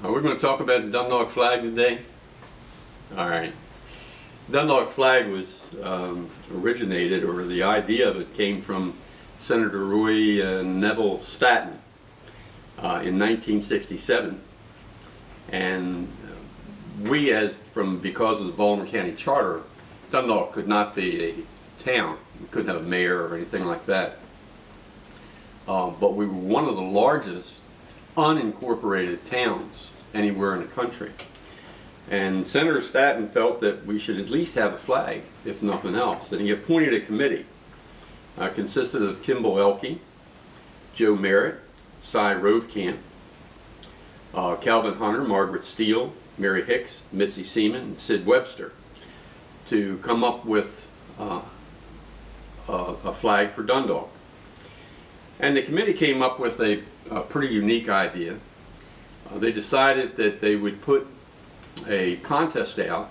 We're going to talk about the Dundalk Flag today. All right. Dundalk Flag was originated, or the idea of it came from Senator Roy Neville Stanton in 1967. And we, because of the Baltimore County Charter, Dundalk could not be a town. We couldn't have a mayor or anything like that. But we were one of the largest unincorporated towns anywhere in the country. And Senator Stanton felt that we should at least have a flag, if nothing else. And he appointed a committee. Consisted of Kimball Elke, Joe Merritt, Cy Rovecamp, Calvin Hunter, Margaret Steele, Mary Hicks, Mitzi Seaman, and Sid Webster, to come up with a flag for Dundalk. And the committee came up with a pretty unique idea. They decided that they would put a contest out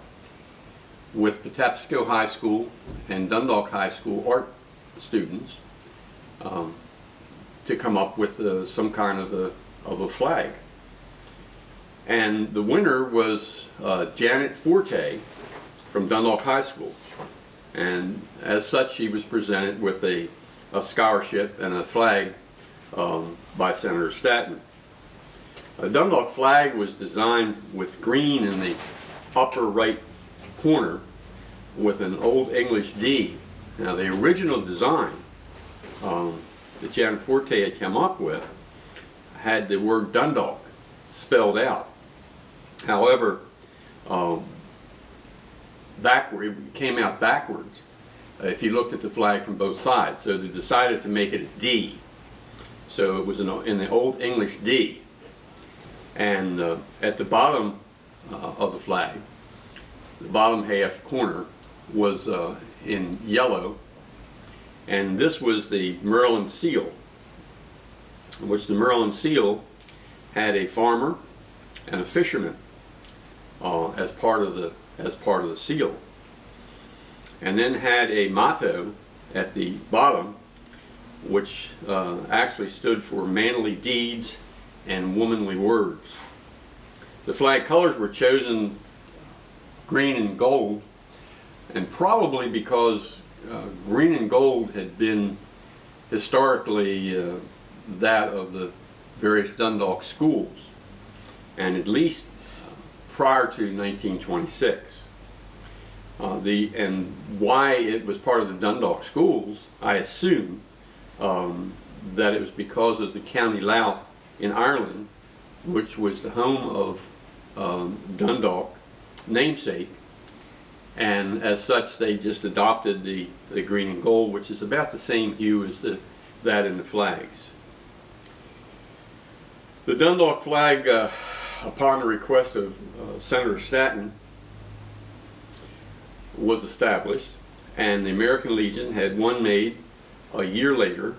with Patapsco High School and Dundalk High School art students to come up with some kind of a flag. And the winner was Janet Forte from Dundalk High School. And as such, she was presented with a scholarship and a flag by Senator Stanton. The Dundalk flag was designed with green in the upper right corner with an Old English D. Now, the original design that Janet Forte had come up with had the word Dundalk spelled out. However, it came out backwards if you looked at the flag from both sides. So they decided to make it a D. So it was in the Old English D. And at the bottom of the flag, the bottom half corner was in yellow, and this was the Maryland seal, which the Maryland seal had a farmer and a fisherman as part of the seal, and then had a motto at the bottom, which actually stood for manly deeds and womanly words. The flag colors were chosen green and gold, and probably because green and gold had been historically that of the various Dundalk schools, and at least prior to 1926. And why it was part of the Dundalk schools, I assume that it was because of the County Louth in Ireland, which was the home of Dundalk namesake, and as such they just adopted the green and gold, which is about the same hue as that in the flags. The Dundalk flag, upon the request of Senator Stanton, was established, and the American Legion had one made a year later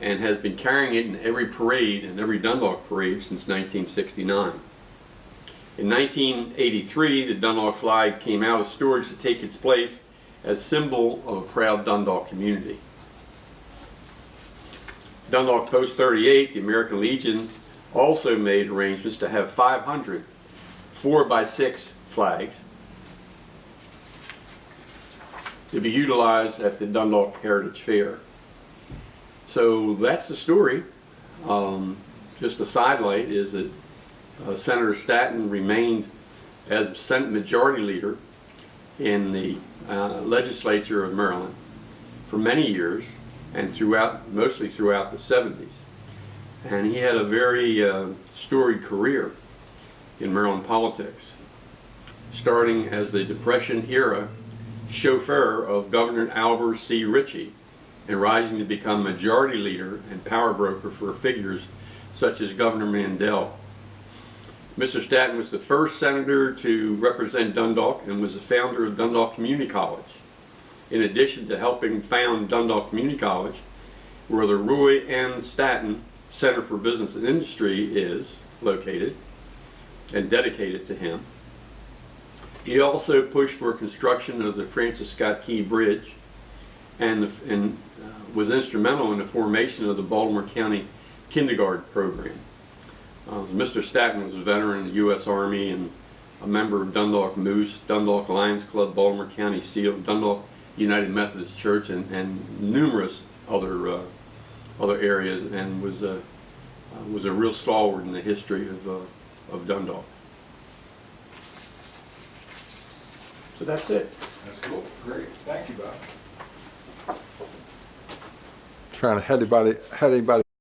and has been carrying it in every parade, and every Dundalk parade, since 1969. In 1983, the Dundalk flag came out of storage to take its place as symbol of a proud Dundalk community. Dundalk Post 38, the American Legion, also made arrangements to have 500 4x6 flags to be utilized at the Dundalk Heritage Fair. So that's the story. Just a sidelight is that Senator Stanton remained as Senate Majority Leader in the legislature of Maryland for many years, and mostly throughout the 70s. And he had a very storied career in Maryland politics, starting as the Depression-era chauffeur of Governor Albert C. Ritchie, and rising to become Majority Leader and power broker for figures such as Governor Mandel. Mr. Stanton was the first senator to represent Dundalk and was the founder of Dundalk Community College. In addition to helping found Dundalk Community College, where the Roy N. Stanton Center for Business and Industry is located and dedicated to him. He also pushed for construction of the Francis Scott Key Bridge and was instrumental in the formation of the Baltimore County Kindergarten program. Mr. Statten was a veteran of the U.S. Army and a member of Dundalk Moose, Dundalk Lions Club, Baltimore County SEAL, Dundalk United Methodist Church, and numerous other areas, and was a real stalwart in the history of Dundalk. So that's it. That's cool. Great. Thank you, Bob. Trying to had anybody